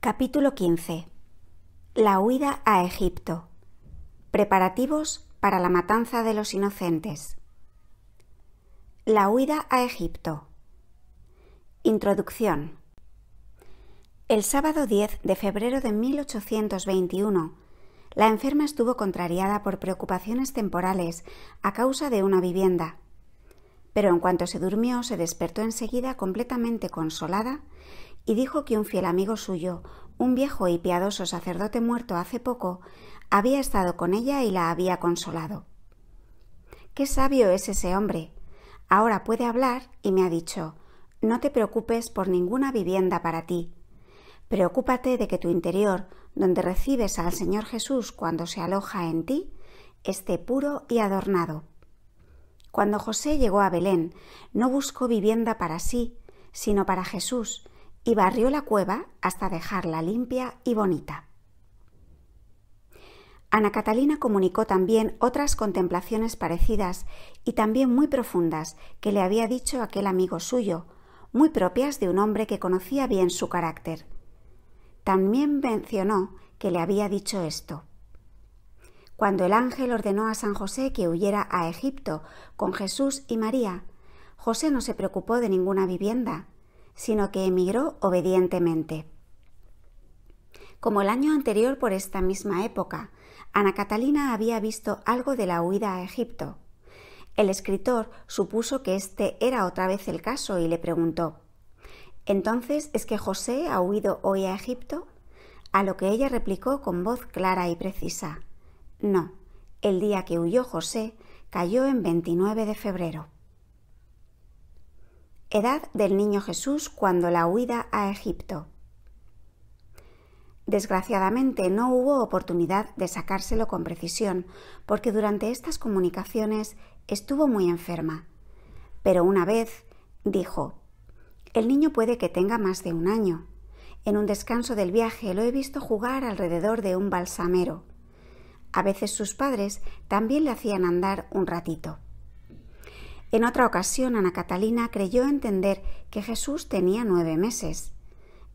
Capítulo 15. La huida a Egipto. Preparativos para la matanza de los inocentes. La huida a Egipto. Introducción. El sábado 10 de febrero de 1821, la enferma estuvo contrariada por preocupaciones temporales a causa de una vivienda, pero en cuanto se durmió se despertó enseguida completamente consolada y dijo que un fiel amigo suyo, un viejo y piadoso sacerdote muerto hace poco, había estado con ella y la había consolado. ¡Qué sabio es ese hombre! Ahora puede hablar y me ha dicho: no te preocupes por ninguna vivienda para ti. Preocúpate de que tu interior, donde recibes al Señor Jesús cuando se aloja en ti, esté puro y adornado. Cuando José llegó a Belén, no buscó vivienda para sí, sino para Jesús, y barrió la cueva hasta dejarla limpia y bonita. Ana Catalina comunicó también otras contemplaciones parecidas y también muy profundas que le había dicho aquel amigo suyo, muy propias de un hombre que conocía bien su carácter. También mencionó que le había dicho esto: cuando el ángel ordenó a San José que huyera a Egipto con Jesús y María, José no se preocupó de ninguna vivienda, sino que emigró obedientemente. Como el año anterior por esta misma época, Ana Catalina había visto algo de la huida a Egipto. El escritor supuso que este era otra vez el caso y le preguntó: ¿entonces es que José ha huido hoy a Egipto? A lo que ella replicó con voz clara y precisa: no, el día que huyó José cayó en 29 de febrero. Edad del niño Jesús cuando la huida a Egipto. Desgraciadamente no hubo oportunidad de sacárselo con precisión, porque durante estas comunicaciones estuvo muy enferma. Pero una vez dijo: el niño puede que tenga más de un año. En un descanso del viaje lo he visto jugar alrededor de un balsamero. A veces sus padres también le hacían andar un ratito. En otra ocasión, Ana Catalina creyó entender que Jesús tenía 9 meses.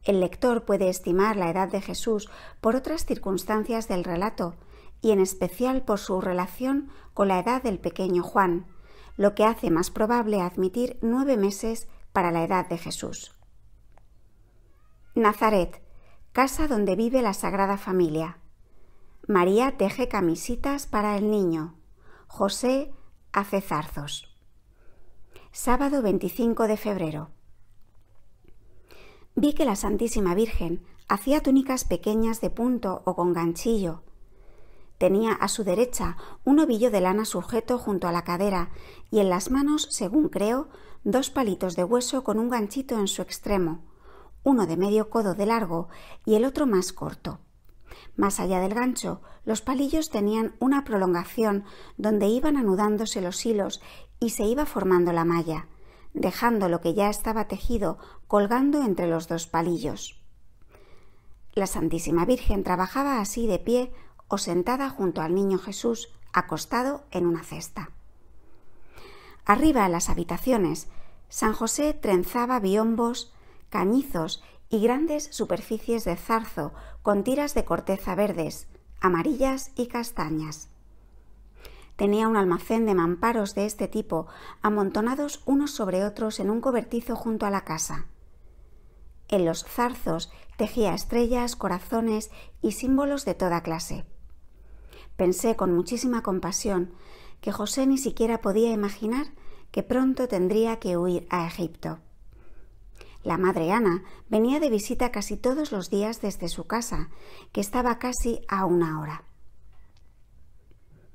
El lector puede estimar la edad de Jesús por otras circunstancias del relato, y en especial por su relación con la edad del pequeño Juan, lo que hace más probable admitir 9 meses para la edad de Jesús. Nazaret, casa donde vive la Sagrada Familia. María teje camisitas para el niño. José hace zarzos. Sábado 25 de febrero. Vi que la Santísima Virgen hacía túnicas pequeñas de punto o con ganchillo. Tenía a su derecha un ovillo de lana sujeto junto a la cadera y en las manos, según creo, 2 palitos de hueso con un ganchito en su extremo, uno de medio codo de largo y el otro más corto. Más allá del gancho, los palillos tenían una prolongación donde iban anudándose los hilos y se iba formando la malla, dejando lo que ya estaba tejido colgando entre los 2 palillos. La Santísima Virgen trabajaba así de pie o sentada junto al niño Jesús, acostado en una cesta. Arriba en las habitaciones, San José trenzaba biombos, cañizos y grandes superficies de zarzo con tiras de corteza verdes, amarillas y castañas. Tenía un almacén de mamparos de este tipo amontonados unos sobre otros en un cobertizo junto a la casa. En los zarzos tejía estrellas, corazones y símbolos de toda clase. Pensé con muchísima compasión que José ni siquiera podía imaginar que pronto tendría que huir a Egipto. La madre Ana venía de visita casi todos los días desde su casa, que estaba casi a 1 hora.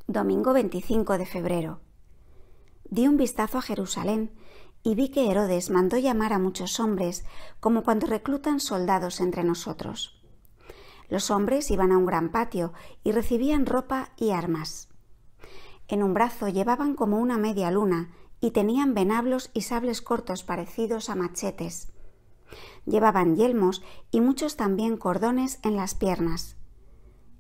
Domingo 25 de febrero. Di un vistazo a Jerusalén y vi que Herodes mandó llamar a muchos hombres, como cuando reclutan soldados entre nosotros. Los hombres iban a un gran patio y recibían ropa y armas. En un brazo llevaban como una media luna y tenían venablos y sables cortos parecidos a machetes. Llevaban yelmos y muchos también cordones en las piernas.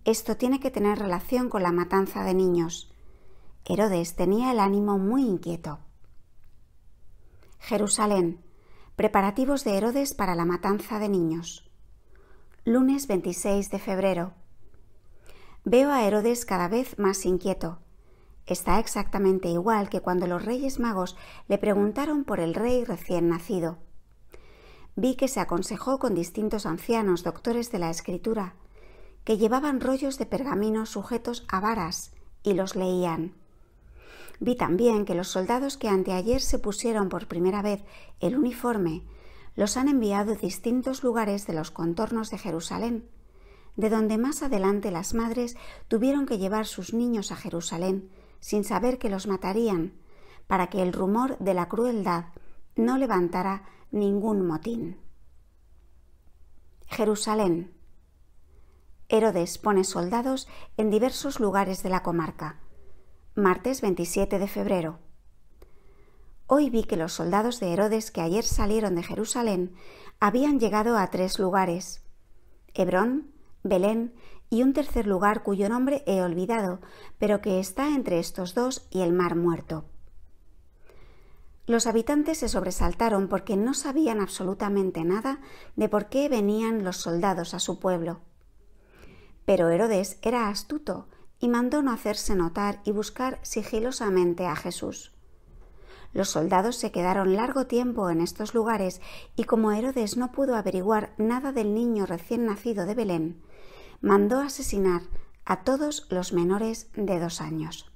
Esto tiene que tener relación con la matanza de niños. Herodes tenía el ánimo muy inquieto. Jerusalén. Preparativos de Herodes para la matanza de niños. Lunes 26 de febrero. Veo a Herodes cada vez más inquieto. Está exactamente igual que cuando los Reyes Magos le preguntaron por el rey recién nacido. Vi que se aconsejó con distintos ancianos doctores de la Escritura, que llevaban rollos de pergamino sujetos a varas y los leían. Vi también que los soldados que anteayer se pusieron por primera vez el uniforme los han enviado a distintos lugares de los contornos de Jerusalén, de donde más adelante las madres tuvieron que llevar sus niños a Jerusalén sin saber que los matarían, para que el rumor de la crueldad no levantara ningún motín. Jerusalén. Herodes pone soldados en diversos lugares de la comarca. Martes 27 de febrero. Hoy vi que los soldados de Herodes que ayer salieron de Jerusalén habían llegado a 3 lugares: Hebrón, Belén y un tercer lugar cuyo nombre he olvidado, pero que está entre estos 2 y el Mar Muerto. Los habitantes se sobresaltaron porque no sabían absolutamente nada de por qué venían los soldados a su pueblo. Pero Herodes era astuto y mandó no hacerse notar y buscar sigilosamente a Jesús. Los soldados se quedaron largo tiempo en estos lugares y como Herodes no pudo averiguar nada del niño recién nacido de Belén, mandó asesinar a todos los menores de 2 años.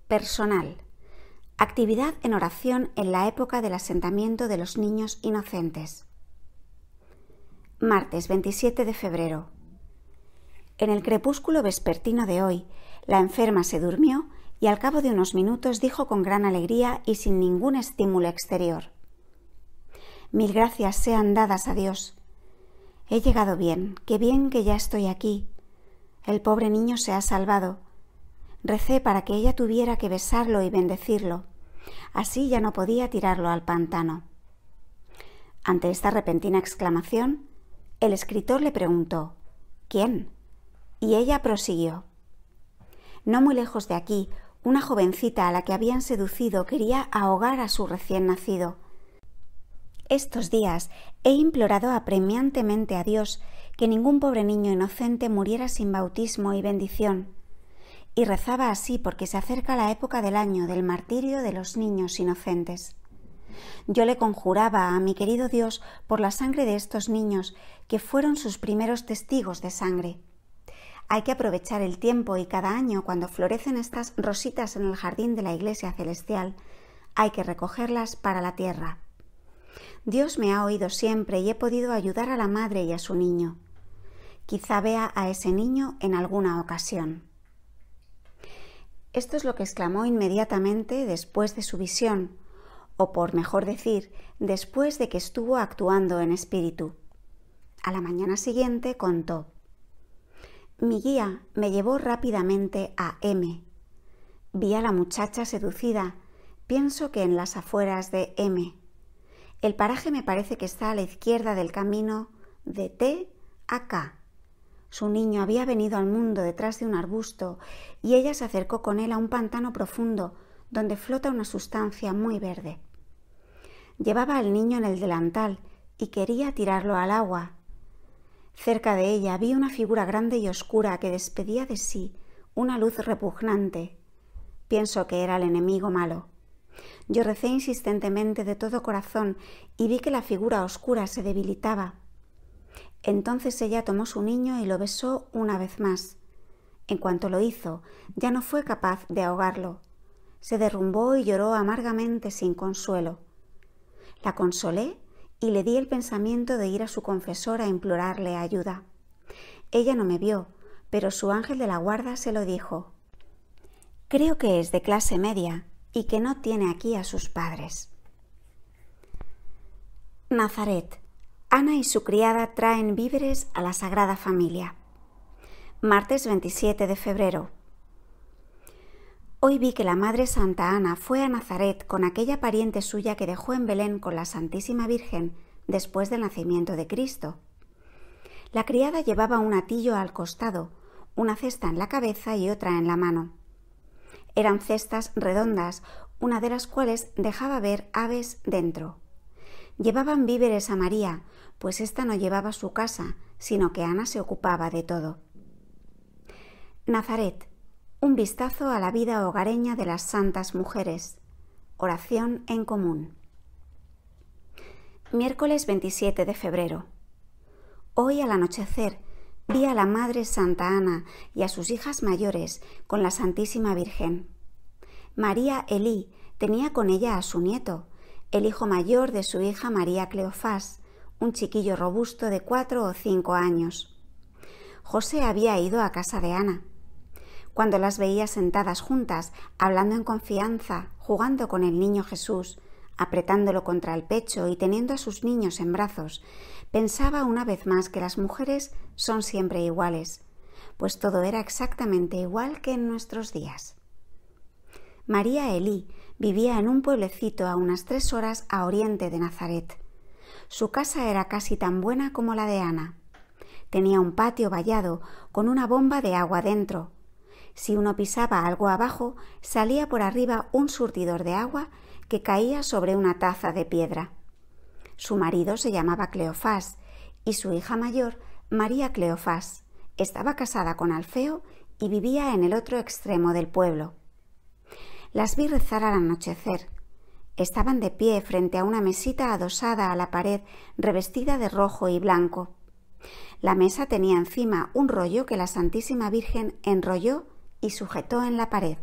Personal. Actividad en oración en la época del asentamiento de los niños inocentes. Martes 27 de febrero. En el crepúsculo vespertino de hoy, la enferma se durmió y al cabo de unos minutos dijo con gran alegría y sin ningún estímulo exterior: «Mil gracias sean dadas a Dios. He llegado bien que ya estoy aquí. El pobre niño se ha salvado. Recé para que ella tuviera que besarlo y bendecirlo. Así ya no podía tirarlo al pantano». Ante esta repentina exclamación, el escritor le preguntó: «¿Quién?». Y ella prosiguió: «No muy lejos de aquí, una jovencita a la que habían seducido quería ahogar a su recién nacido. Estos días he implorado apremiantemente a Dios que ningún pobre niño inocente muriera sin bautismo y bendición, y rezaba así porque se acerca la época del año del martirio de los niños inocentes. Yo le conjuraba a mi querido Dios por la sangre de estos niños, que fueron sus primeros testigos de sangre. Hay que aprovechar el tiempo y cada año, cuando florecen estas rositas en el jardín de la Iglesia Celestial, hay que recogerlas para la tierra. Dios me ha oído siempre y he podido ayudar a la madre y a su niño. Quizá vea a ese niño en alguna ocasión». Esto es lo que exclamó inmediatamente después de su visión, o por mejor decir, después de que estuvo actuando en espíritu. A la mañana siguiente contó: «Mi guía me llevó rápidamente a M. Vi a la muchacha seducida, pienso que en las afueras de M. El paraje me parece que está a la izquierda del camino de T a K. Su niño había venido al mundo detrás de un arbusto y ella se acercó con él a un pantano profundo donde flota una sustancia muy verde. Llevaba al niño en el delantal y quería tirarlo al agua. Cerca de ella vi una figura grande y oscura que despedía de sí una luz repugnante. Pienso que era el enemigo malo. Yo recé insistentemente de todo corazón y vi que la figura oscura se debilitaba. Entonces ella tomó su niño y lo besó una vez más. En cuanto lo hizo, ya no fue capaz de ahogarlo. Se derrumbó y lloró amargamente sin consuelo. La consolé y le di el pensamiento de ir a su confesor a implorarle ayuda. Ella no me vio, pero su ángel de la guarda se lo dijo: «Creo que es de clase media y que no tiene aquí a sus padres». Nazaret. Ana y su criada traen víveres a la Sagrada Familia. Martes 27 de febrero. Hoy vi que la Madre Santa Ana fue a Nazaret con aquella pariente suya que dejó en Belén con la Santísima Virgen después del nacimiento de Cristo. La criada llevaba un atillo al costado, una cesta en la cabeza y otra en la mano. Eran cestas redondas, una de las cuales dejaba ver aves dentro. Llevaban víveres a María, pues ésta no llevaba su casa, sino que Ana se ocupaba de todo. Nazaret, un vistazo a la vida hogareña de las santas mujeres. Oración en común. Miércoles 27 de febrero. Hoy al anochecer vi a la Madre Santa Ana y a sus hijas mayores con la Santísima Virgen. María Elí tenía con ella a su nieto, el hijo mayor de su hija María Cleofás, un chiquillo robusto de 4 o 5 años. José había ido a casa de Ana. Cuando las veía sentadas juntas, hablando en confianza, jugando con el niño Jesús, apretándolo contra el pecho y teniendo a sus niños en brazos, pensaba una vez más que las mujeres son siempre iguales, pues todo era exactamente igual que en nuestros días. María Elí vivía en un pueblecito a unas 3 horas a oriente de Nazaret. Su casa era casi tan buena como la de Ana. Tenía un patio vallado con una bomba de agua dentro. Si uno pisaba algo abajo, salía por arriba un surtidor de agua que caía sobre una taza de piedra. Su marido se llamaba Cleofás y su hija mayor, María Cleofás, estaba casada con Alfeo y vivía en el otro extremo del pueblo. Las vi rezar al anochecer. Estaban de pie frente a una mesita adosada a la pared revestida de rojo y blanco. La mesa tenía encima un rollo que la Santísima Virgen enrolló y sujetó en la pared.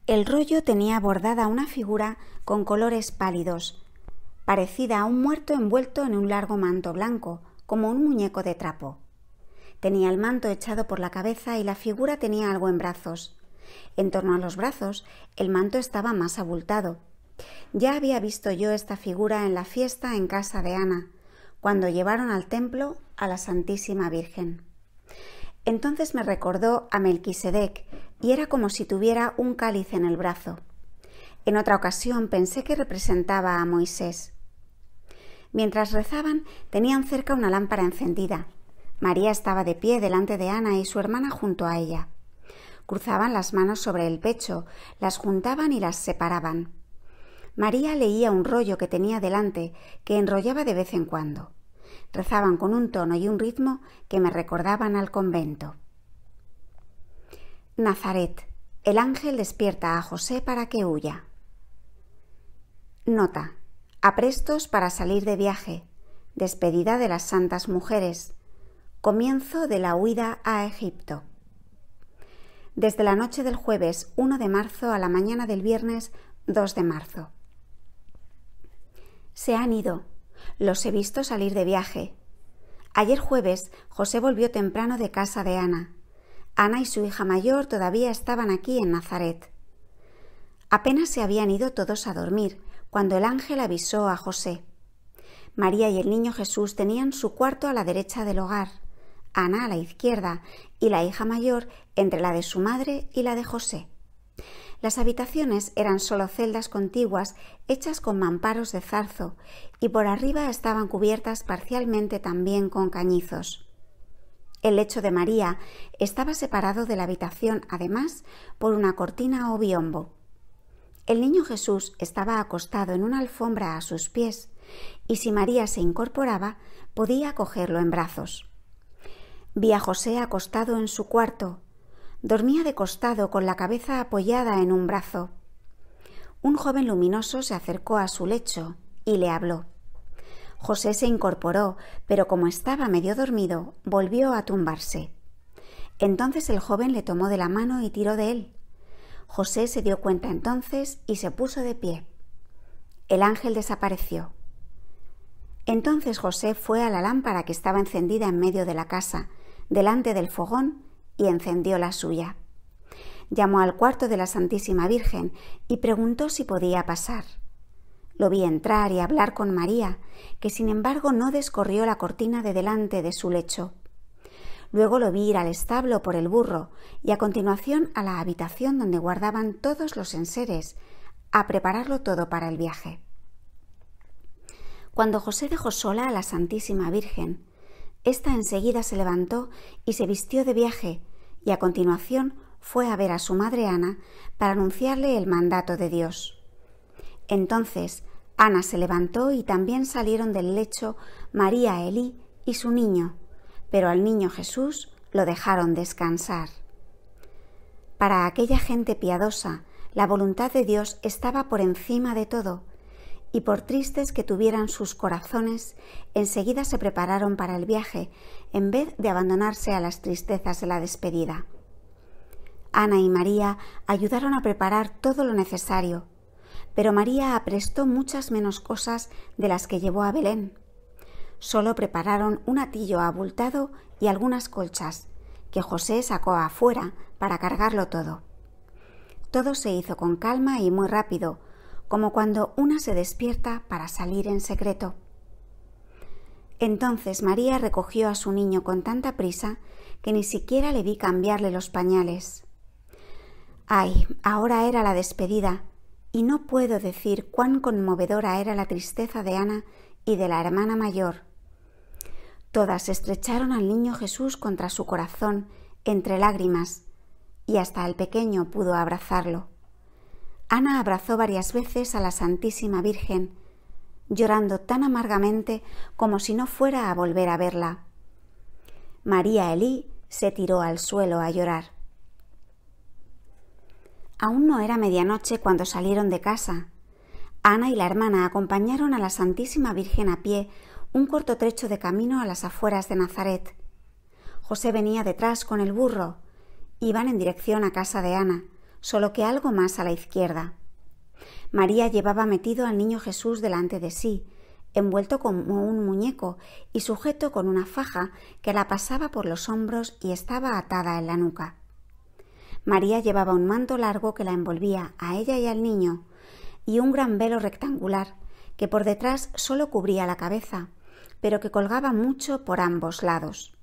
El rollo tenía bordada una figura con colores pálidos, parecida a un muerto envuelto en un largo manto blanco, como un muñeco de trapo. Tenía el manto echado por la cabeza y la figura tenía algo en brazos. En torno a los brazos, el manto estaba más abultado. Ya había visto yo esta figura en la fiesta en casa de Ana, cuando llevaron al templo a la Santísima Virgen. Entonces me recordó a Melquisedec y era como si tuviera un cáliz en el brazo. En otra ocasión pensé que representaba a Moisés. Mientras rezaban, tenían cerca una lámpara encendida. María estaba de pie delante de Ana y su hermana junto a ella. Cruzaban las manos sobre el pecho, las juntaban y las separaban. María leía un rollo que tenía delante, que enrollaba de vez en cuando. Rezaban con un tono y un ritmo que me recordaban al convento. Nazaret. El ángel despierta a José para que huya. Nota. Aprestos para salir de viaje. Despedida de las santas mujeres. Comienzo de la huida a Egipto. Desde la noche del jueves 1 de marzo a la mañana del viernes 2 de marzo. Se han ido. Los he visto salir de viaje. Ayer jueves, José volvió temprano de casa de Ana. Ana y su hija mayor todavía estaban aquí en Nazaret. Apenas se habían ido todos a dormir, cuando el ángel avisó a José. María y el niño Jesús tenían su cuarto a la derecha del hogar, Ana a la izquierda y la hija mayor entre la de su madre y la de José. Las habitaciones eran solo celdas contiguas hechas con mamparos de zarzo y por arriba estaban cubiertas parcialmente también con cañizos. El lecho de María estaba separado de la habitación, además, por una cortina o biombo. El niño Jesús estaba acostado en una alfombra a sus pies y si María se incorporaba podía cogerlo en brazos. Vi a José acostado en su cuarto. Dormía de costado con la cabeza apoyada en un brazo. Un joven luminoso se acercó a su lecho y le habló. José se incorporó, pero como estaba medio dormido, volvió a tumbarse. Entonces el joven le tomó de la mano y tiró de él. José se dio cuenta entonces y se puso de pie. El ángel desapareció. Entonces José fue a la lámpara que estaba encendida en medio de la casa, delante del fogón, y encendió la suya. Llamó al cuarto de la Santísima Virgen y preguntó si podía pasar. Lo vi entrar y hablar con María, que sin embargo no descorrió la cortina de delante de su lecho. Luego lo vi ir al establo por el burro y a continuación a la habitación donde guardaban todos los enseres, a prepararlo todo para el viaje. Cuando José dejó sola a la Santísima Virgen, ésta enseguida se levantó y se vistió de viaje y a continuación fue a ver a su madre Ana para anunciarle el mandato de Dios. Entonces Ana se levantó y también salieron del lecho María, Elí y su niño, pero al niño Jesús lo dejaron descansar. Para aquella gente piadosa, la voluntad de Dios estaba por encima de todo, y por tristes que tuvieran sus corazones, enseguida se prepararon para el viaje, en vez de abandonarse a las tristezas de la despedida. Ana y María ayudaron a preparar todo lo necesario, pero María aprestó muchas menos cosas de las que llevó a Belén. Solo prepararon un atillo abultado y algunas colchas, que José sacó afuera para cargarlo todo. Todo se hizo con calma y muy rápido, como cuando una se despierta para salir en secreto. Entonces María recogió a su niño con tanta prisa que ni siquiera le vi cambiarle los pañales. Ay, ahora era la despedida, y no puedo decir cuán conmovedora era la tristeza de Ana y de la hermana mayor. Todas estrecharon al niño Jesús contra su corazón entre lágrimas, y hasta el pequeño pudo abrazarlo. Ana abrazó varias veces a la Santísima Virgen, llorando tan amargamente como si no fuera a volver a verla. María Elí se tiró al suelo a llorar. Aún no era medianoche cuando salieron de casa. Ana y la hermana acompañaron a la Santísima Virgen a pie un corto trecho de camino a las afueras de Nazaret. José venía detrás con el burro. Iban en dirección a casa de Ana, solo que algo más a la izquierda. María llevaba metido al niño Jesús delante de sí, envuelto como un muñeco y sujeto con una faja que la pasaba por los hombros y estaba atada en la nuca. María llevaba un manto largo que la envolvía a ella y al niño, y un gran velo rectangular que por detrás solo cubría la cabeza, pero que colgaba mucho por ambos lados.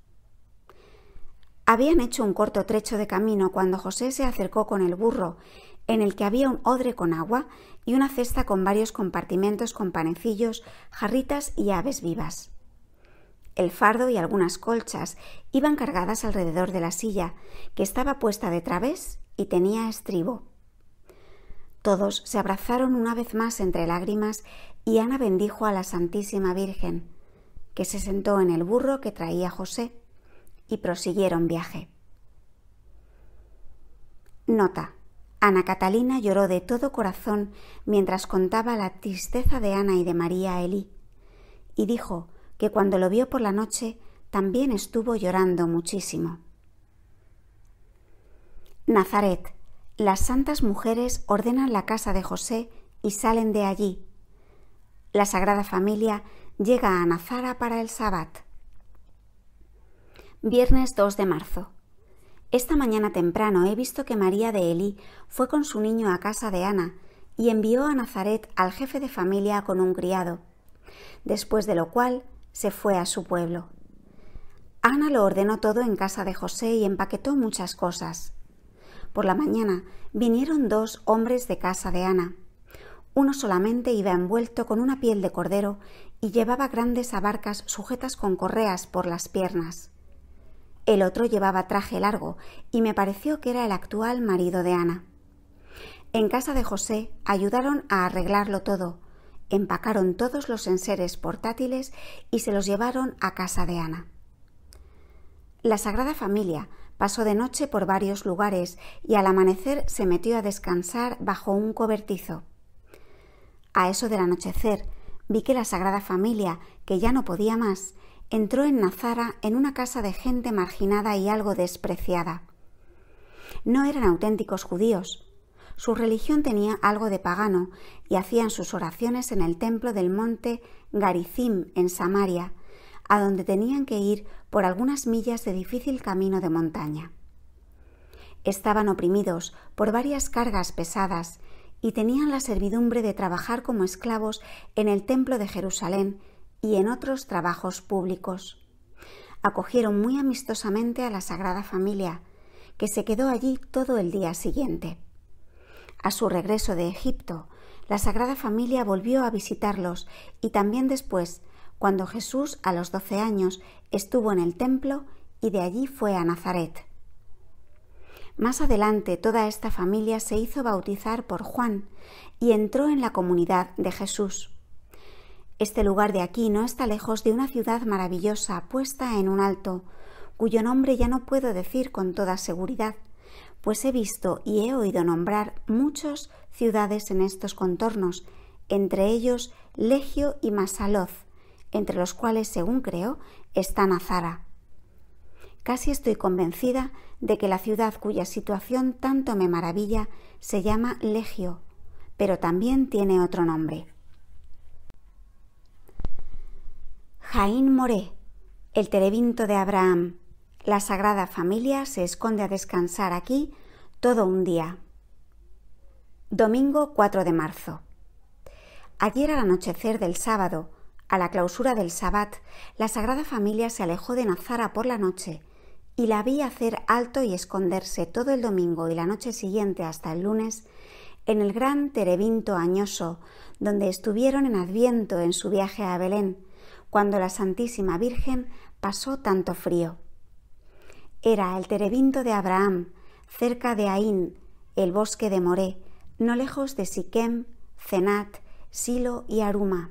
Habían hecho un corto trecho de camino cuando José se acercó con el burro, en el que había un odre con agua y una cesta con varios compartimentos con panecillos, jarritas y aves vivas. El fardo y algunas colchas iban cargadas alrededor de la silla, que estaba puesta de través y tenía estribo. Todos se abrazaron una vez más entre lágrimas y Ana bendijo a la Santísima Virgen, que se sentó en el burro que traía José, y prosiguieron viaje. Nota: Ana Catalina lloró de todo corazón mientras contaba la tristeza de Ana y de María Elí, y dijo que cuando lo vio por la noche también estuvo llorando muchísimo. Nazaret. Las santas mujeres ordenan la casa de José y salen de allí. La Sagrada Familia llega a Nazara para el Sabbat. Viernes 2 de marzo. Esta mañana temprano he visto que María de Elí fue con su niño a casa de Ana y envió a Nazaret al jefe de familia con un criado, después de lo cual se fue a su pueblo. Ana lo ordenó todo en casa de José y empaquetó muchas cosas. Por la mañana vinieron 2 hombres de casa de Ana. Uno solamente iba envuelto con una piel de cordero y llevaba grandes abarcas sujetas con correas por las piernas. El otro llevaba traje largo y me pareció que era el actual marido de Ana. En casa de José ayudaron a arreglarlo todo, empacaron todos los enseres portátiles y se los llevaron a casa de Ana. La Sagrada Familia pasó de noche por varios lugares y al amanecer se metió a descansar bajo un cobertizo. A eso del anochecer vi que la Sagrada Familia, que ya no podía más, entró en Nazara en una casa de gente marginada y algo despreciada. No eran auténticos judíos. Su religión tenía algo de pagano y hacían sus oraciones en el templo del monte Garizim en Samaria, a donde tenían que ir por algunas millas de difícil camino de montaña. Estaban oprimidos por varias cargas pesadas y tenían la servidumbre de trabajar como esclavos en el templo de Jerusalén y en otros trabajos públicos. Acogieron muy amistosamente a la Sagrada Familia, que se quedó allí todo el día siguiente. A su regreso de Egipto, la Sagrada Familia volvió a visitarlos y también después, cuando Jesús a los 12 años estuvo en el templo y de allí fue a Nazaret. Más adelante toda esta familia se hizo bautizar por Juan y entró en la comunidad de Jesús. Este lugar de aquí no está lejos de una ciudad maravillosa puesta en un alto, cuyo nombre ya no puedo decir con toda seguridad, pues he visto y he oído nombrar muchas ciudades en estos contornos, entre ellos Legio y Masaloth, entre los cuales, según creo, está Nazara. Casi estoy convencida de que la ciudad cuya situación tanto me maravilla se llama Legio, pero también tiene otro nombre. Jaín Moré, el terebinto de Abraham. La Sagrada Familia se esconde a descansar aquí todo un día. Domingo 4 de marzo. Ayer al anochecer del sábado, a la clausura del Sabbat, la Sagrada Familia se alejó de Nazara por la noche y la vi hacer alto y esconderse todo el domingo y la noche siguiente hasta el lunes en el gran terebinto añoso donde estuvieron en Adviento en su viaje a Belén, cuando la Santísima Virgen pasó tanto frío. Era el terebinto de Abraham, cerca de Aín, el bosque de Moré, no lejos de Siquem, Cenat, Silo y Aruma.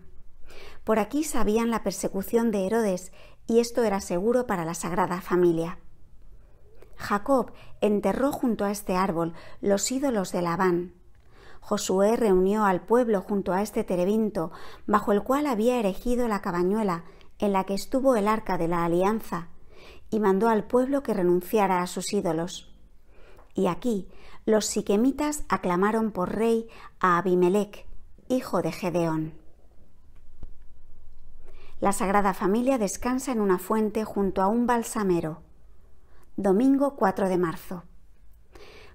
Por aquí sabían la persecución de Herodes y esto era seguro para la Sagrada Familia. Jacob enterró junto a este árbol los ídolos de Labán. Josué reunió al pueblo junto a este terebinto, bajo el cual había erigido la cabañuela en la que estuvo el arca de la alianza, y mandó al pueblo que renunciara a sus ídolos. Y aquí los siquemitas aclamaron por rey a Abimelec, hijo de Gedeón. La Sagrada Familia descansa en una fuente junto a un balsamero. Domingo 4 de marzo.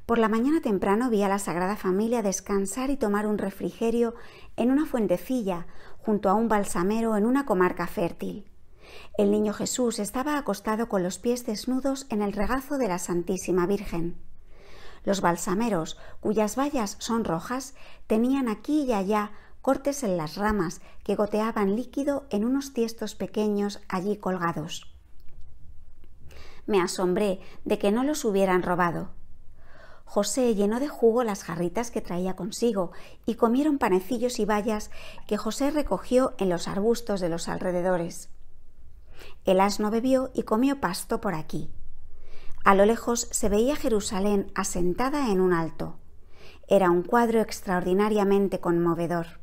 Por la mañana temprano vi a la Sagrada Familia descansar y tomar un refrigerio en una fuentecilla junto a un balsamero en una comarca fértil. El niño Jesús estaba acostado con los pies desnudos en el regazo de la Santísima Virgen. Los balsameros, cuyas bayas son rojas, tenían aquí y allá cortes en las ramas que goteaban líquido en unos tiestos pequeños allí colgados. Me asombré de que no los hubieran robado. José llenó de jugo las jarritas que traía consigo y comieron panecillos y bayas que José recogió en los arbustos de los alrededores. El asno bebió y comió pasto por aquí. A lo lejos se veía Jerusalén asentada en un alto. Era un cuadro extraordinariamente conmovedor.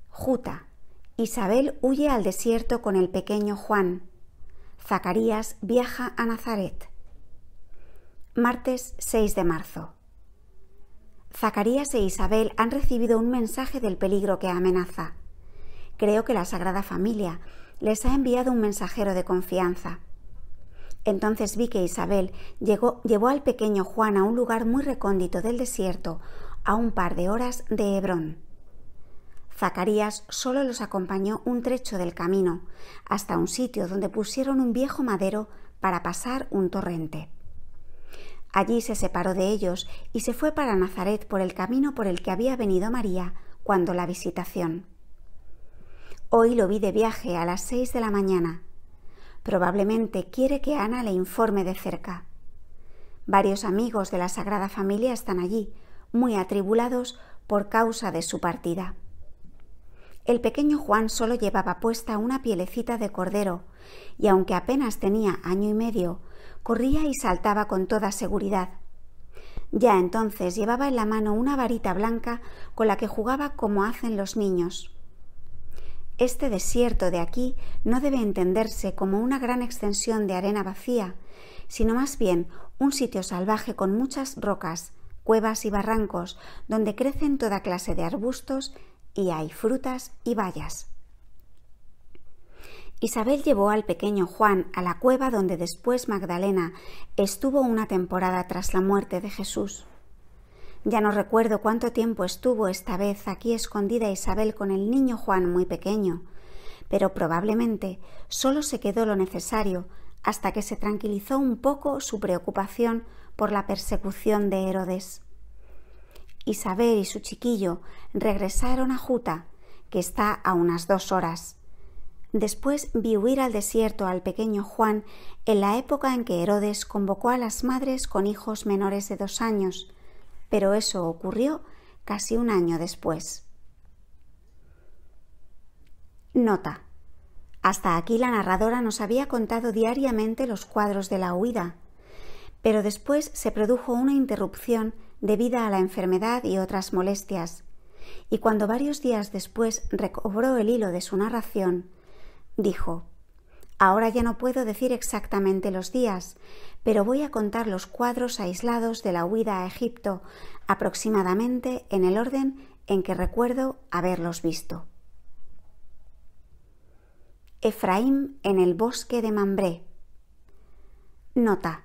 Juta. Isabel huye al desierto con el pequeño Juan. Zacarías viaja a Nazaret. Martes 6 de marzo. Zacarías e Isabel han recibido un mensaje del peligro que amenaza. Creo que la Sagrada Familia les ha enviado un mensajero de confianza. Entonces vi que Isabel llevó al pequeño Juan a un lugar muy recóndito del desierto, a un par de horas de Hebrón. Zacarías solo los acompañó un trecho del camino, hasta un sitio donde pusieron un viejo madero para pasar un torrente. Allí se separó de ellos y se fue para Nazaret por el camino por el que había venido María cuando la visitación. Hoy lo vi de viaje a las 6 de la mañana. Probablemente quiere que Ana le informe de cerca. Varios amigos de la Sagrada Familia están allí, muy atribulados por causa de su partida. El pequeño Juan solo llevaba puesta una pielecita de cordero y aunque apenas tenía 1 año y medio, corría y saltaba con toda seguridad. Ya entonces llevaba en la mano una varita blanca con la que jugaba como hacen los niños. Este desierto de aquí no debe entenderse como una gran extensión de arena vacía, sino más bien un sitio salvaje con muchas rocas, cuevas y barrancos, donde crecen toda clase de arbustos y hay frutas y bayas. Isabel llevó al pequeño Juan a la cueva donde después Magdalena estuvo una temporada tras la muerte de Jesús. Ya no recuerdo cuánto tiempo estuvo esta vez aquí escondida Isabel con el niño Juan muy pequeño, pero probablemente solo se quedó lo necesario hasta que se tranquilizó un poco su preocupación por la persecución de Herodes. Isabel y su chiquillo regresaron a Juta, que está a unas 2 horas. Después vi huir al desierto al pequeño Juan en la época en que Herodes convocó a las madres con hijos menores de 2 años, pero eso ocurrió casi 1 año después. Nota. Hasta aquí la narradora nos había contado diariamente los cuadros de la huida, pero después se produjo una interrupción debida a la enfermedad y otras molestias, y cuando varios días después recobró el hilo de su narración, dijo: «Ahora ya no puedo decir exactamente los días, pero voy a contar los cuadros aislados de la huida a Egipto, aproximadamente en el orden en que recuerdo haberlos visto». Efraín en el bosque de Mambré. Nota.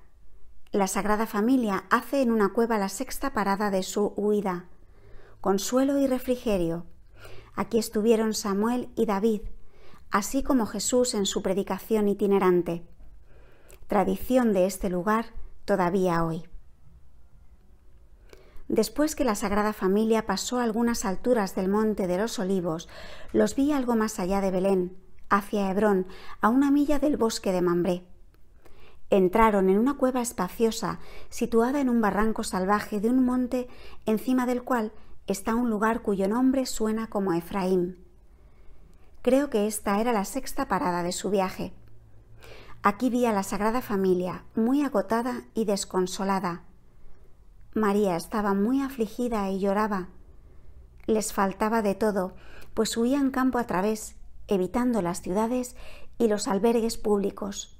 La Sagrada Familia hace en una cueva la sexta parada de su huida. Consuelo y refrigerio. Aquí estuvieron Samuel y David, así como Jesús en su predicación itinerante. Tradición de este lugar todavía hoy. Después que la Sagrada Familia pasó a algunas alturas del Monte de los Olivos, los vi algo más allá de Belén, hacia Hebrón, a 1 milla del bosque de Mambré. Entraron en una cueva espaciosa, situada en un barranco salvaje de un monte encima del cual está un lugar cuyo nombre suena como Efraín. Creo que esta era la sexta parada de su viaje. Aquí vi a la Sagrada Familia, muy agotada y desconsolada. María estaba muy afligida y lloraba. Les faltaba de todo, pues huían campo a través, evitando las ciudades y los albergues públicos.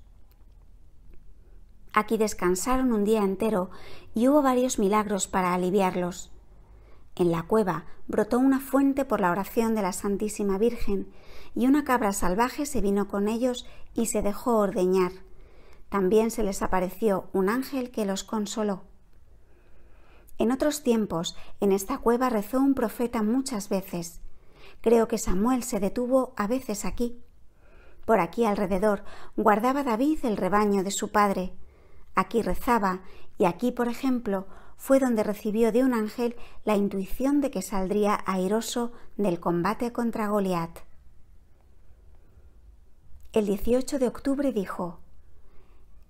Aquí descansaron un día entero y hubo varios milagros para aliviarlos. En la cueva brotó una fuente por la oración de la Santísima Virgen y una cabra salvaje se vino con ellos y se dejó ordeñar. También se les apareció un ángel que los consoló. En otros tiempos, en esta cueva rezó un profeta muchas veces. Creo que Samuel se detuvo a veces aquí. Por aquí alrededor guardaba David el rebaño de su padre. Aquí rezaba y aquí, por ejemplo, fue donde recibió de un ángel la intuición de que saldría airoso del combate contra Goliat. El 18 de octubre dijo: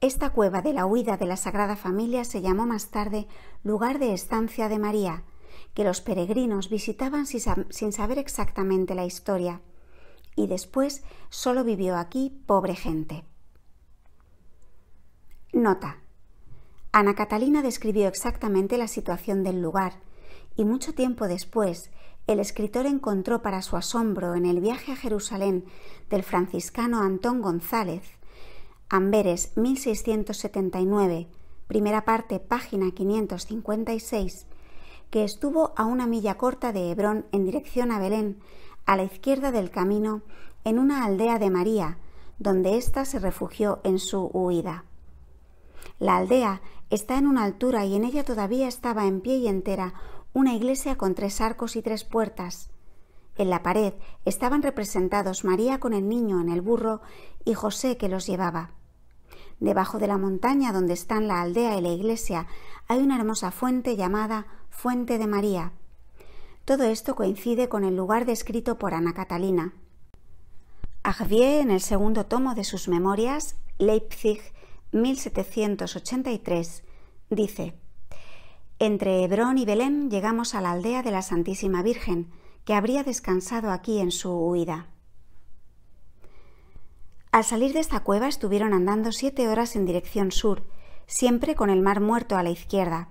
«Esta cueva de la huida de la Sagrada Familia se llamó más tarde lugar de estancia de María, que los peregrinos visitaban sin saber exactamente la historia, y después solo vivió aquí pobre gente». Nota. Ana Catalina describió exactamente la situación del lugar, y mucho tiempo después el escritor encontró para su asombro en el viaje a Jerusalén del franciscano Antón González, Amberes 1679, primera parte, página 556, que estuvo a 1 milla corta de Hebrón en dirección a Belén, a la izquierda del camino, en una aldea de María, donde ésta se refugió en su huida. La aldea está en una altura y en ella todavía estaba en pie y entera una iglesia con 3 arcos y 3 puertas. En la pared estaban representados María con el niño en el burro y José que los llevaba. Debajo de la montaña donde están la aldea y la iglesia hay una hermosa fuente llamada Fuente de María. Todo esto coincide con el lugar descrito por Ana Catalina. Agvier, en el segundo tomo de sus memorias, Leipzig, 1783, dice: «Entre Hebrón y Belén llegamos a la aldea de la Santísima Virgen, que habría descansado aquí en su huida». Al salir de esta cueva estuvieron andando 7 horas en dirección sur, siempre con el Mar Muerto a la izquierda.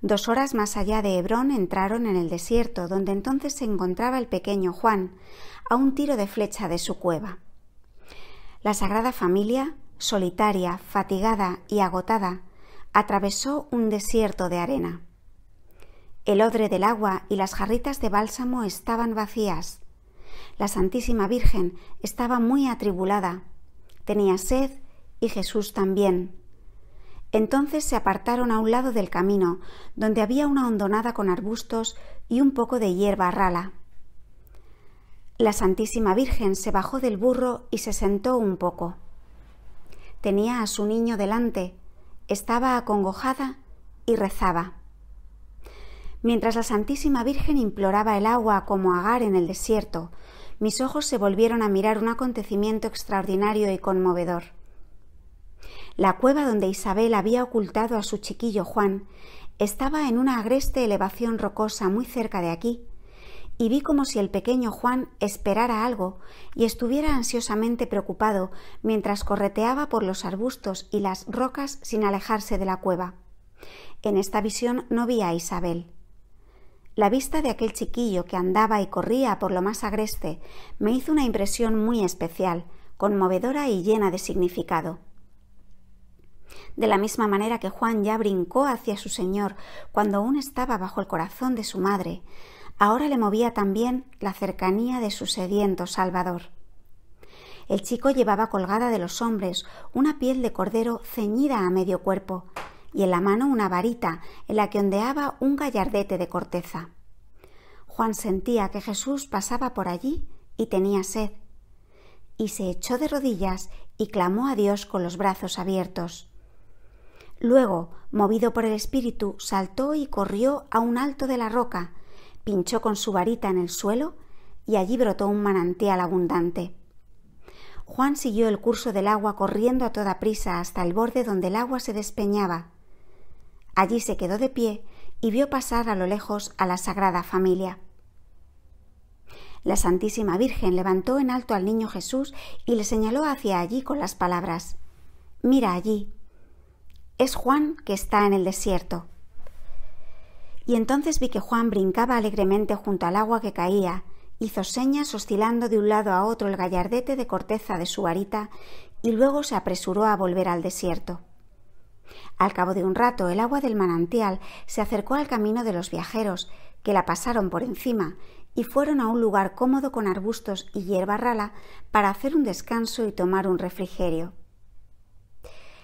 2 horas más allá de Hebrón entraron en el desierto, donde entonces se encontraba el pequeño Juan, a un tiro de flecha de su cueva. La Sagrada Familia, solitaria, fatigada y agotada, atravesó un desierto de arena. El odre del agua y las jarritas de bálsamo estaban vacías. La Santísima Virgen estaba muy atribulada, tenía sed y Jesús también. Entonces se apartaron a un lado del camino, donde había una hondonada con arbustos y un poco de hierba rala. La Santísima Virgen se bajó del burro y se sentó un poco. Tenía a su niño delante, estaba acongojada y rezaba. Mientras la Santísima Virgen imploraba el agua como Agar en el desierto, mis ojos se volvieron a mirar un acontecimiento extraordinario y conmovedor. La cueva donde Isabel había ocultado a su chiquillo Juan estaba en una agreste elevación rocosa muy cerca de aquí, y vi como si el pequeño Juan esperara algo y estuviera ansiosamente preocupado mientras correteaba por los arbustos y las rocas sin alejarse de la cueva. En esta visión no vi a Isabel. La vista de aquel chiquillo que andaba y corría por lo más agreste me hizo una impresión muy especial, conmovedora y llena de significado. De la misma manera que Juan ya brincó hacia su Señor cuando aún estaba bajo el corazón de su madre, ahora le movía también la cercanía de su sediento Salvador. El chico llevaba colgada de los hombres una piel de cordero ceñida a medio cuerpo y en la mano una varita en la que ondeaba un gallardete de corteza. Juan sentía que Jesús pasaba por allí y tenía sed, y se echó de rodillas y clamó a Dios con los brazos abiertos. Luego, movido por el Espíritu, saltó y corrió a un alto de la roca, pinchó con su varita en el suelo y allí brotó un manantial abundante. Juan siguió el curso del agua corriendo a toda prisa hasta el borde donde el agua se despeñaba. Allí se quedó de pie y vio pasar a lo lejos a la Sagrada Familia. La Santísima Virgen levantó en alto al niño Jesús y le señaló hacia allí con las palabras: «Mira allí. Es Juan que está en el desierto». Y entonces vi que Juan brincaba alegremente junto al agua que caía, hizo señas oscilando de un lado a otro el gallardete de corteza de su varita y luego se apresuró a volver al desierto. Al cabo de un rato, el agua del manantial se acercó al camino de los viajeros, que la pasaron por encima y fueron a un lugar cómodo con arbustos y hierba rala para hacer un descanso y tomar un refrigerio.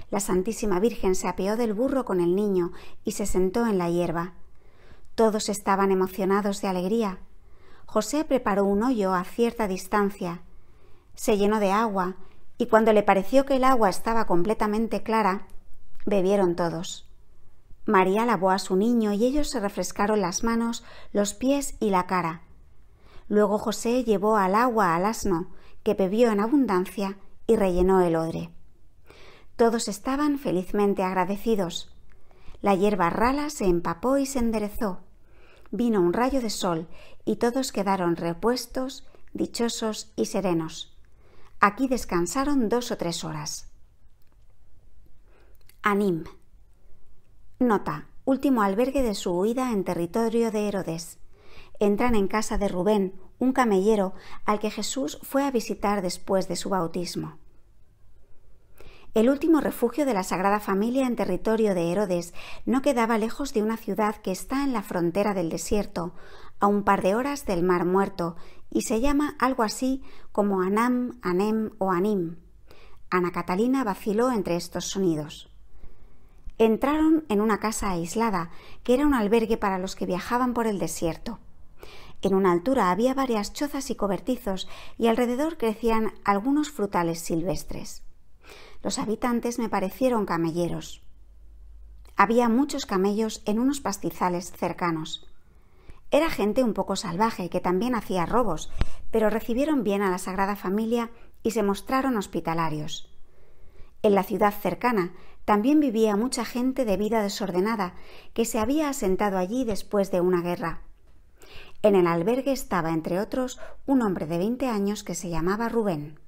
La Santísima Virgen se apeó del burro con el niño y se sentó en la hierba. Todos estaban emocionados de alegría. José preparó un hoyo a cierta distancia, se llenó de agua y cuando le pareció que el agua estaba completamente clara, bebieron todos. María lavó a su niño y ellos se refrescaron las manos, los pies y la cara. Luego José llevó al agua al asno, que bebió en abundancia y rellenó el odre. Todos estaban felizmente agradecidos. La hierba rala se empapó y se enderezó. Vino un rayo de sol y todos quedaron repuestos, dichosos y serenos. Aquí descansaron 2 o 3 horas. Anim. Nota: último albergue de su huida en territorio de Herodes. Entran en casa de Rubén, un camellero al que Jesús fue a visitar después de su bautismo. El último refugio de la Sagrada Familia en territorio de Herodes no quedaba lejos de una ciudad que está en la frontera del desierto, a un par de horas del Mar Muerto, y se llama algo así como Anam, Anem o Anim. Ana Catalina vaciló entre estos sonidos. Entraron en una casa aislada, que era un albergue para los que viajaban por el desierto. En una altura había varias chozas y cobertizos, y alrededor crecían algunos frutales silvestres. Los habitantes me parecieron camelleros. Había muchos camellos en unos pastizales cercanos. Era gente un poco salvaje que también hacía robos, pero recibieron bien a la Sagrada Familia y se mostraron hospitalarios. En la ciudad cercana también vivía mucha gente de vida desordenada que se había asentado allí después de una guerra. En el albergue estaba, entre otros, un hombre de 20 años que se llamaba Rubén.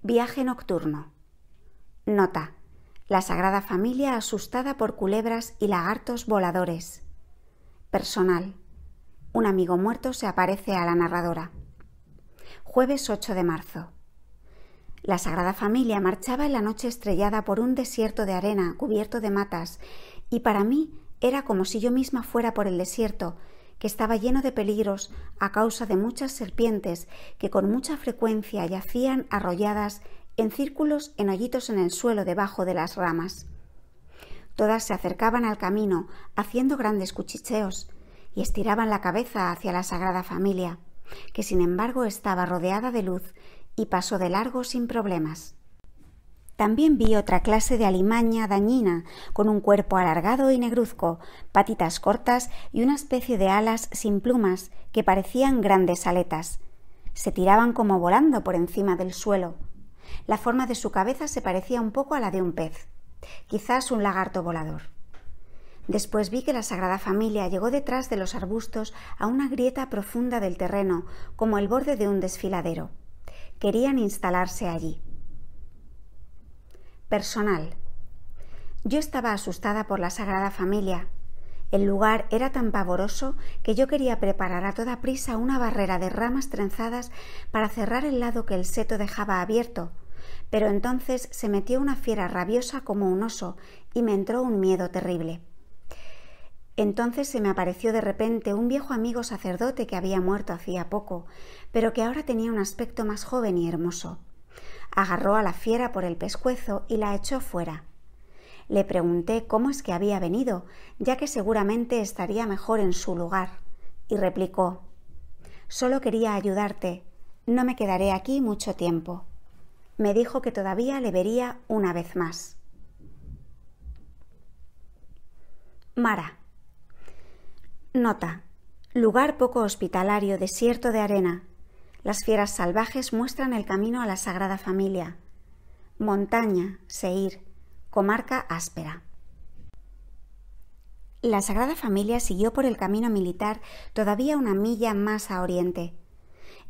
Viaje nocturno. Nota: la Sagrada Familia asustada por culebras y lagartos voladores. Personal: un amigo muerto se aparece a la narradora. Jueves 8 de marzo. La Sagrada Familia marchaba en la noche estrellada por un desierto de arena cubierto de matas, y para mí era como si yo misma fuera por el desierto, que estaba lleno de peligros a causa de muchas serpientes que con mucha frecuencia yacían arrolladas en círculos en hoyitos en el suelo debajo de las ramas. Todas se acercaban al camino haciendo grandes cuchicheos y estiraban la cabeza hacia la Sagrada Familia, que sin embargo estaba rodeada de luz y pasó de largo sin problemas. También vi otra clase de alimaña dañina, con un cuerpo alargado y negruzco, patitas cortas y una especie de alas sin plumas que parecían grandes aletas. Se tiraban como volando por encima del suelo. La forma de su cabeza se parecía un poco a la de un pez, quizás un lagarto volador. Después vi que la Sagrada Familia llegó detrás de los arbustos a una grieta profunda del terreno, como el borde de un desfiladero. Querían instalarse allí. Personal. Yo estaba asustada por la Sagrada Familia. El lugar era tan pavoroso que yo quería preparar a toda prisa una barrera de ramas trenzadas para cerrar el lado que el seto dejaba abierto, pero entonces se metió una fiera rabiosa como un oso y me entró un miedo terrible. Entonces se me apareció de repente un viejo amigo sacerdote que había muerto hacía poco, pero que ahora tenía un aspecto más joven y hermoso. Agarró a la fiera por el pescuezo y la echó fuera. Le pregunté cómo es que había venido, ya que seguramente estaría mejor en su lugar, y replicó: «Solo quería ayudarte, no me quedaré aquí mucho tiempo». Me dijo que todavía le vería una vez más. Mara. Nota: lugar poco hospitalario, desierto de arena. Las fieras salvajes muestran el camino a la Sagrada Familia. Montaña, Seir, comarca áspera. La Sagrada Familia siguió por el camino militar todavía una milla más a oriente.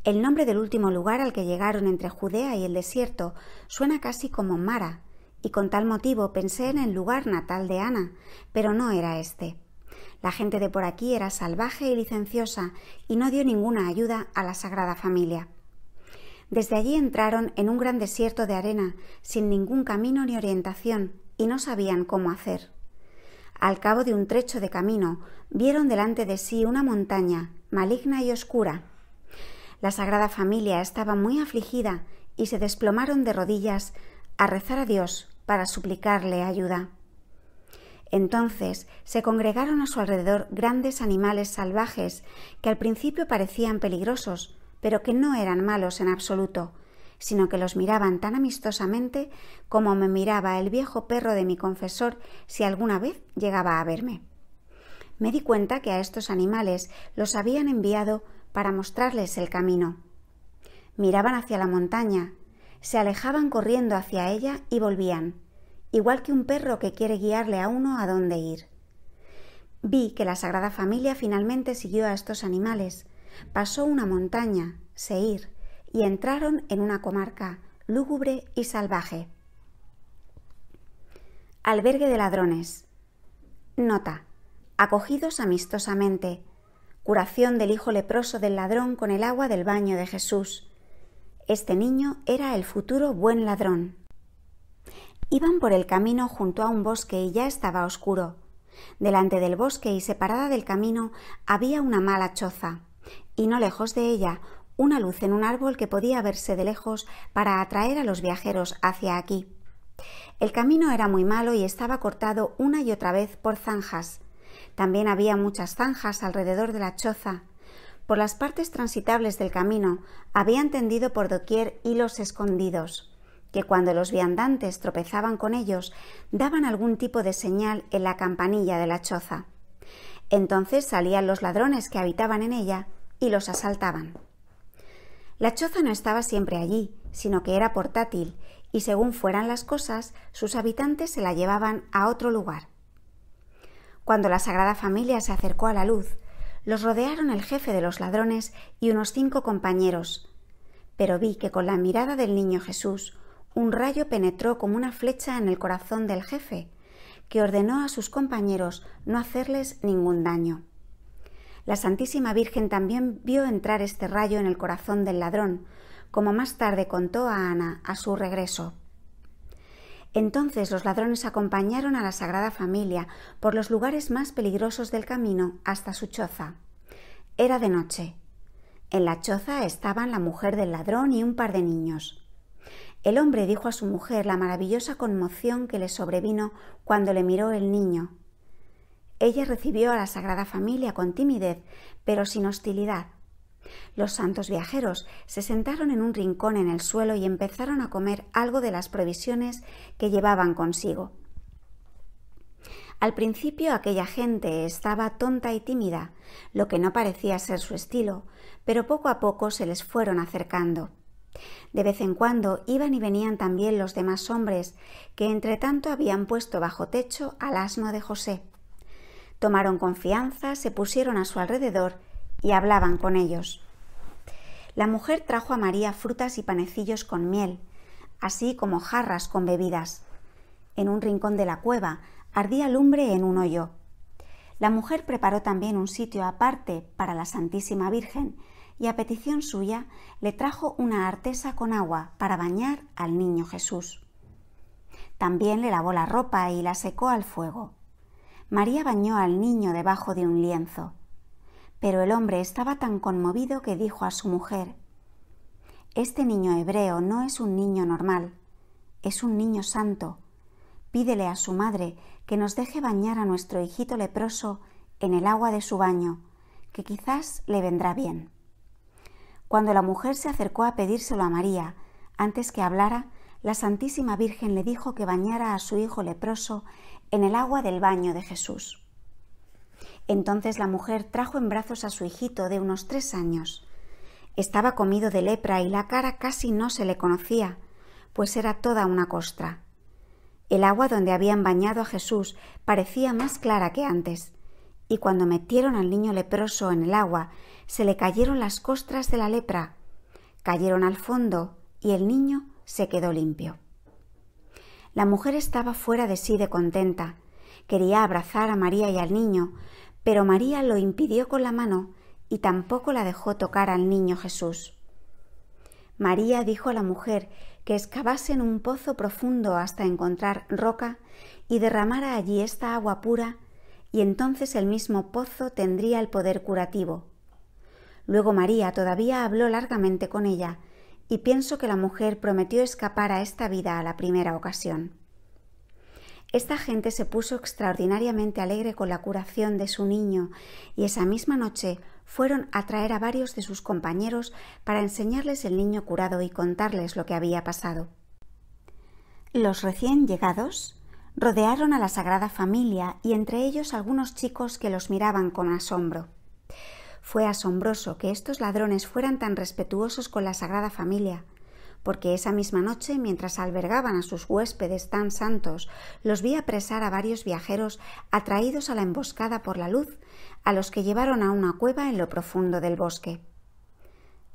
El nombre del último lugar al que llegaron entre Judea y el desierto suena casi como Mara, y con tal motivo pensé en el lugar natal de Ana, pero no era este. La gente de por aquí era salvaje y licenciosa y no dio ninguna ayuda a la Sagrada Familia. Desde allí entraron en un gran desierto de arena, sin ningún camino ni orientación, y no sabían cómo hacer. Al cabo de un trecho de camino, vieron delante de sí una montaña, maligna y oscura. La Sagrada Familia estaba muy afligida y se desplomaron de rodillas a rezar a Dios para suplicarle ayuda. Entonces se congregaron a su alrededor grandes animales salvajes que al principio parecían peligrosos, pero que no eran malos en absoluto, sino que los miraban tan amistosamente como me miraba el viejo perro de mi confesor si alguna vez llegaba a verme. Me di cuenta que a estos animales los habían enviado para mostrarles el camino. Miraban hacia la montaña, se alejaban corriendo hacia ella y volvían, igual que un perro que quiere guiarle a uno a dónde ir. Vi que la Sagrada Familia finalmente siguió a estos animales, pasó una montaña, Seir, y entraron en una comarca lúgubre y salvaje. Albergue de ladrones. Nota: acogidos amistosamente. Curación del hijo leproso del ladrón con el agua del baño de Jesús. Este niño era el futuro buen ladrón. Iban por el camino junto a un bosque y ya estaba oscuro. Delante del bosque y separada del camino había una mala choza, y no lejos de ella una luz en un árbol que podía verse de lejos para atraer a los viajeros hacia aquí. El camino era muy malo y estaba cortado una y otra vez por zanjas. También había muchas zanjas alrededor de la choza. Por las partes transitables del camino habían tendido por doquier hilos escondidos, que cuando los viandantes tropezaban con ellos daban algún tipo de señal en la campanilla de la choza. Entonces salían los ladrones que habitaban en ella y los asaltaban. La choza no estaba siempre allí, sino que era portátil, y según fueran las cosas, sus habitantes se la llevaban a otro lugar. Cuando la Sagrada Familia se acercó a la luz, los rodearon el jefe de los ladrones y unos 5 compañeros, pero vi que con la mirada del niño Jesús un rayo penetró como una flecha en el corazón del jefe, que ordenó a sus compañeros no hacerles ningún daño. La Santísima Virgen también vio entrar este rayo en el corazón del ladrón, como más tarde contó a Ana a su regreso. Entonces los ladrones acompañaron a la Sagrada Familia por los lugares más peligrosos del camino hasta su choza. Era de noche. En la choza estaban la mujer del ladrón y un par de niños. El hombre dijo a su mujer la maravillosa conmoción que le sobrevino cuando le miró el niño. Ella recibió a la Sagrada Familia con timidez, pero sin hostilidad. Los santos viajeros se sentaron en un rincón en el suelo y empezaron a comer algo de las provisiones que llevaban consigo. Al principio aquella gente estaba tonta y tímida, lo que no parecía ser su estilo, pero poco a poco se les fueron acercando. De vez en cuando iban y venían también los demás hombres, que entretanto habían puesto bajo techo al asno de José. Tomaron confianza, se pusieron a su alrededor y hablaban con ellos. La mujer trajo a María frutas y panecillos con miel, así como jarras con bebidas. En un rincón de la cueva ardía lumbre en un hoyo. La mujer preparó también un sitio aparte para la Santísima Virgen y a petición suya le trajo una artesa con agua para bañar al niño Jesús. También le lavó la ropa y la secó al fuego. María bañó al niño debajo de un lienzo. Pero el hombre estaba tan conmovido que dijo a su mujer: «Este niño hebreo no es un niño normal, es un niño santo. Pídele a su madre que nos deje bañar a nuestro hijito leproso en el agua de su baño, que quizás le vendrá bien». Cuando la mujer se acercó a pedírselo a María, antes que hablara, la Santísima Virgen le dijo que bañara a su hijo leproso en el agua del baño de Jesús. Entonces la mujer trajo en brazos a su hijito de unos 3 años. Estaba comido de lepra y la cara casi no se le conocía, pues era toda una costra. El agua donde habían bañado a Jesús parecía más clara que antes, y cuando metieron al niño leproso en el agua, se le cayeron las costras de la lepra, cayeron al fondo y el niño se quedó limpio. La mujer estaba fuera de sí de contenta. Quería abrazar a María y al niño, pero María lo impidió con la mano y tampoco la dejó tocar al niño Jesús. María dijo a la mujer que excavase en un pozo profundo hasta encontrar roca y derramara allí esta agua pura, y entonces el mismo pozo tendría el poder curativo. Luego María todavía habló largamente con ella, y pienso que la mujer prometió escapar a esta vida a la primera ocasión. Esta gente se puso extraordinariamente alegre con la curación de su niño, y esa misma noche fueron a traer a varios de sus compañeros para enseñarles el niño curado y contarles lo que había pasado. Los recién llegados rodearon a la Sagrada Familia y entre ellos algunos chicos que los miraban con asombro. Fue asombroso que estos ladrones fueran tan respetuosos con la Sagrada Familia, porque esa misma noche, mientras albergaban a sus huéspedes tan santos, los vi apresar a varios viajeros atraídos a la emboscada por la luz, a los que llevaron a una cueva en lo profundo del bosque.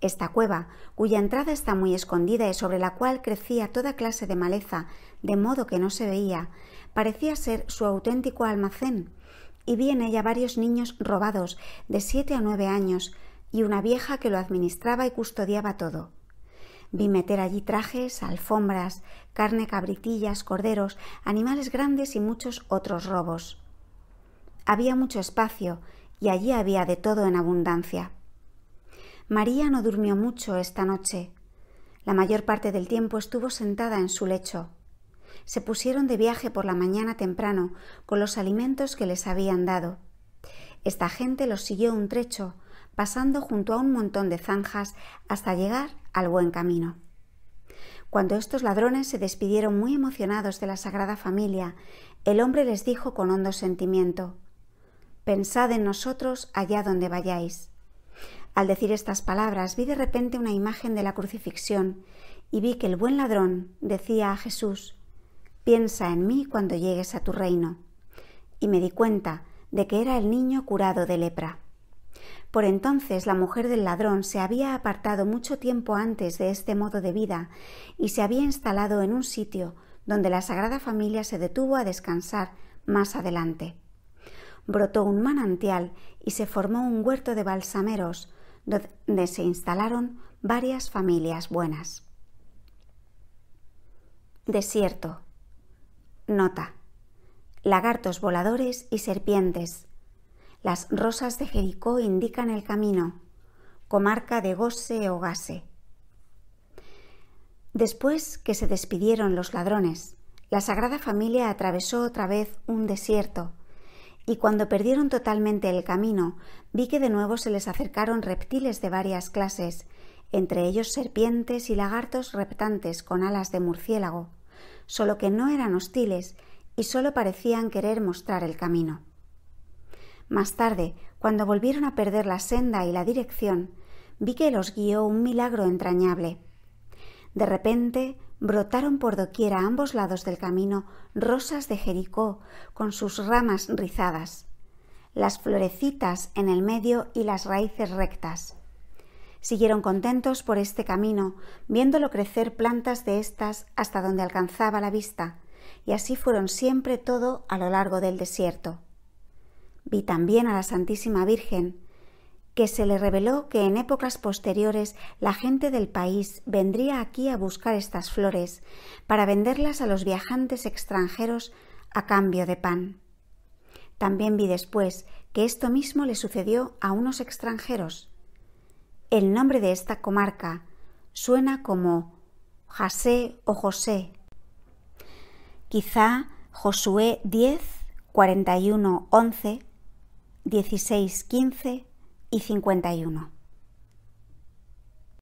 Esta cueva, cuya entrada está muy escondida y sobre la cual crecía toda clase de maleza, de modo que no se veía, parecía ser su auténtico almacén, y vi en ella varios niños robados de 7 a 9 años y una vieja que lo administraba y custodiaba todo. Vi meter allí trajes, alfombras, carne, cabritillas, corderos, animales grandes y muchos otros robos. Había mucho espacio y allí había de todo en abundancia. María no durmió mucho esta noche. La mayor parte del tiempo estuvo sentada en su lecho. Se pusieron de viaje por la mañana temprano con los alimentos que les habían dado. Esta gente los siguió un trecho, pasando junto a un montón de zanjas hasta llegar al buen camino. Cuando estos ladrones se despidieron muy emocionados de la Sagrada Familia, el hombre les dijo con hondo sentimiento: «Pensad en nosotros allá donde vayáis». Al decir estas palabras vi de repente una imagen de la crucifixión y vi que el buen ladrón decía a Jesús: «Piensa en mí cuando llegues a tu reino». Y me di cuenta de que era el niño curado de lepra. Por entonces la mujer del ladrón se había apartado mucho tiempo antes de este modo de vida y se había instalado en un sitio donde la Sagrada Familia se detuvo a descansar más adelante. Brotó un manantial y se formó un huerto de balsameros donde se instalaron varias familias buenas. Desierto. Nota: lagartos voladores y serpientes. Las rosas de Jericó indican el camino. Comarca de Gose o Gase. Después que se despidieron los ladrones, la Sagrada Familia atravesó otra vez un desierto, y cuando perdieron totalmente el camino, vi que de nuevo se les acercaron reptiles de varias clases, entre ellos serpientes y lagartos reptantes con alas de murciélago, solo que no eran hostiles y solo parecían querer mostrar el camino. Más tarde, cuando volvieron a perder la senda y la dirección, vi que los guió un milagro entrañable. De repente brotaron por doquier a ambos lados del camino rosas de Jericó con sus ramas rizadas. las florecitas en el medio y las raíces rectas. Siguieron contentos por este camino, viéndolo crecer plantas de estas hasta donde alcanzaba la vista, y así fueron siempre todo a lo largo del desierto. Vi también a la Santísima Virgen, que se le reveló que en épocas posteriores la gente del país vendría aquí a buscar estas flores para venderlas a los viajantes extranjeros a cambio de pan. También vi después que esto mismo le sucedió a unos extranjeros. El nombre de esta comarca suena como Jasé o José. Quizá Josué 10, 41, 11, 16, 15 y 51.